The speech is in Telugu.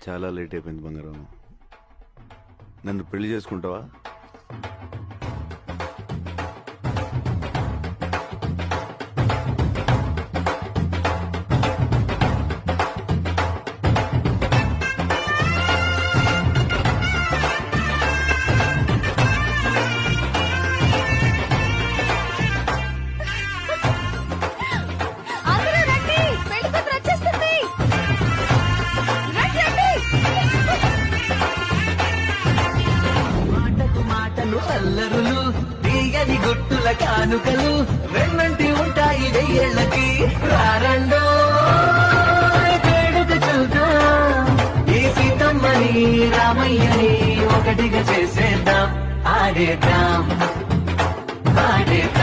చాలా లేట్ అయిపోయింది బంగారం. నన్ను పెళ్లి చేసుకుంటావా? అందరూ రండి, పెళ్లి కూతురు వచ్చేస్తుంది. రండి, రండి. మాటకు మాటలు అల్లరులు, తీయని గుట్టుల కానుకలు వెన్నంటి ఉంటాయి వెయ్యేళ్ళకి. రారండో వేడుక చూద్దాం, ఈ సీతమ్మని రామయ్యని ఒకటిగా చేసేద్దాం. ఆడేద్దాం ఆడేద్దాం.